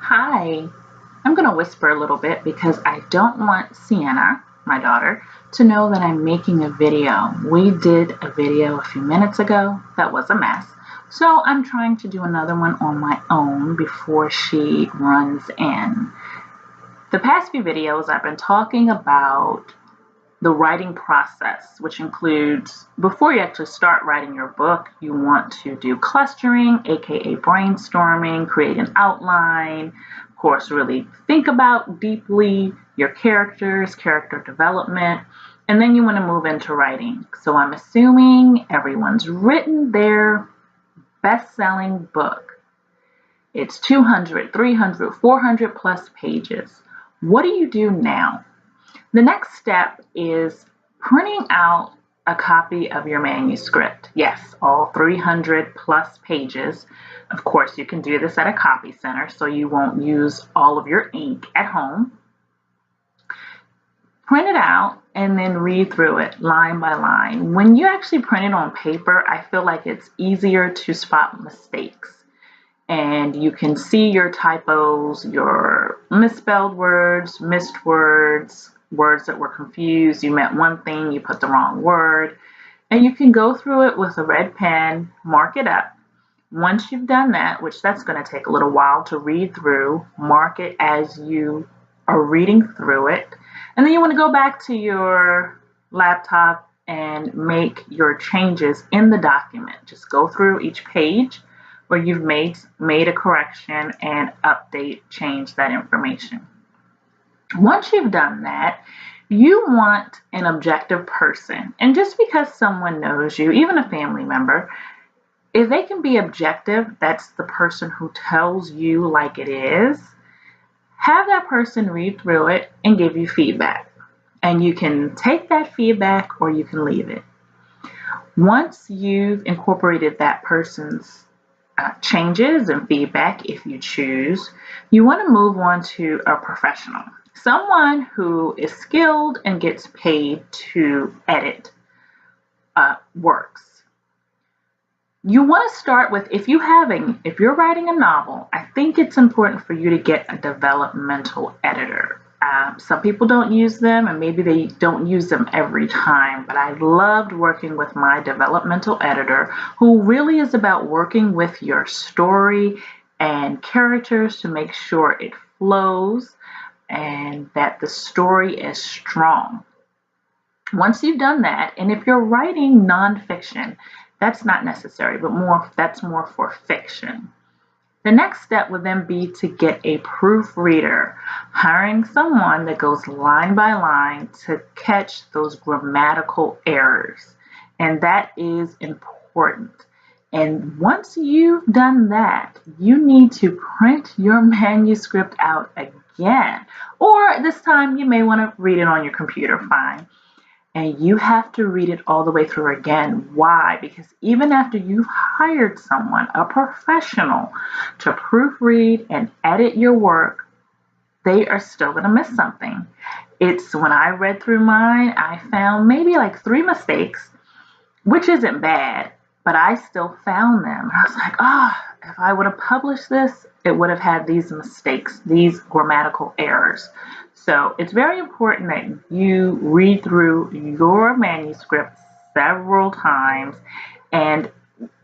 Hi, I'm going to whisper a little bit because I don't want Sienna, my daughter, to know that I'm making a video. We did a video a few minutes ago that was a mess. So I'm trying to do another one on my own before she runs in. The past few videos I've been talking about the writing process, which includes before you actually start writing your book, you want to do clustering, aka brainstorming, create an outline, of course, really think about deeply your characters, character development, and then you want to move into writing. So I'm assuming everyone's written their best selling book. It's 200, 300, 400 plus pages. What do you do now? The next step is printing out a copy of your manuscript. Yes, all 300 plus pages. Of course, you can do this at a copy center so you won't use all of your ink at home. Print it out and then read through it line by line. When you actually print it on paper, I feel like it's easier to spot mistakes. And you can see your typos, your misspelled words, missed words, words that were confused. You meant one thing, you put the wrong word. And you can go through it with a red pen, mark it up. Once you've done that, which that's going to take a little while to read through, mark it as you are reading through it. And then you want to go back to your laptop and make your changes in the document. Just go through each page where you've made a correction and change that information. Once you've done that, you want an objective person. And just because someone knows you, even a family member, if they can be objective, that's the person who tells you like it is, have that person read through it and give you feedback. And you can take that feedback or you can leave it. Once you've incorporated that person's changes and feedback, if you choose, you want to move on to a professional, someone who is skilled and gets paid to edit works. You want to start with, if you're writing a novel, I think it's important for you to get a developmental editor. Some people don't use them, and maybe they don't use them every time, but I loved working with my developmental editor, who really is about working with your story and characters to make sure it flows and that the story is strong. Once you've done that, and if you're writing nonfiction, that's not necessary, but that's more for fiction. The next step would then be to get a proofreader, hiring someone that goes line by line to catch those grammatical errors. And that is important. And once you've done that, you need to print your manuscript out again. Or this time you may want to read it on your computer, fine. And you have to read it all the way through again. Why? Because even after you've hired someone, a professional, to proofread and edit your work, they are still going to miss something. It's when I read through mine, I found maybe like 3 mistakes, which isn't bad, but I still found them. I was like, if I would have published this, it would have had these mistakes, these grammatical errors. So it's very important that you read through your manuscript several times. And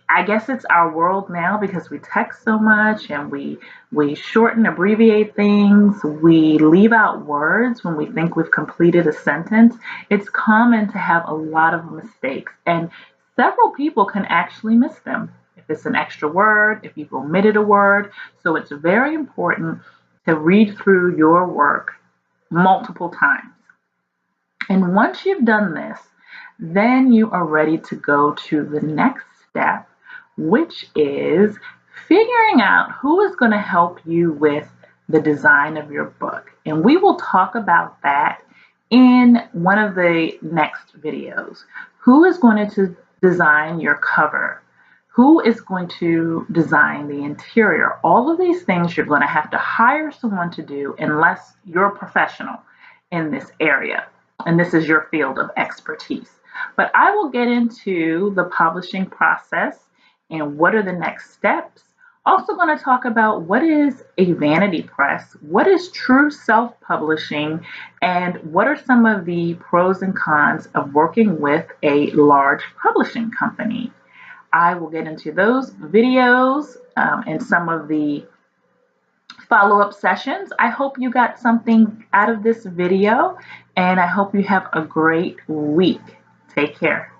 I guess it's our world now because we text so much and we shorten, abbreviate things. We leave out words when we think we've completed a sentence. It's common to have a lot of mistakes, and several people can actually miss them. If it's an extra word, if you've omitted a word. So it's very important to read through your work multiple times. And once you've done this, then you are ready to go to the next step, which is figuring out who is going to help you with the design of your book. And we will talk about that in one of the next videos. Who is going to design your cover? Who is going to design the interior? All of these things you're going to have to hire someone to do unless you're a professional in this area and this is your field of expertise. But I will get into the publishing process and what are the next steps Also going to talk about what is a vanity press, what is true self-publishing, and what are some of the pros and cons of working with a large publishing company. I will get into those videos and some of the follow-up sessions. I hope you got something out of this video, and I hope you have a great week. Take care.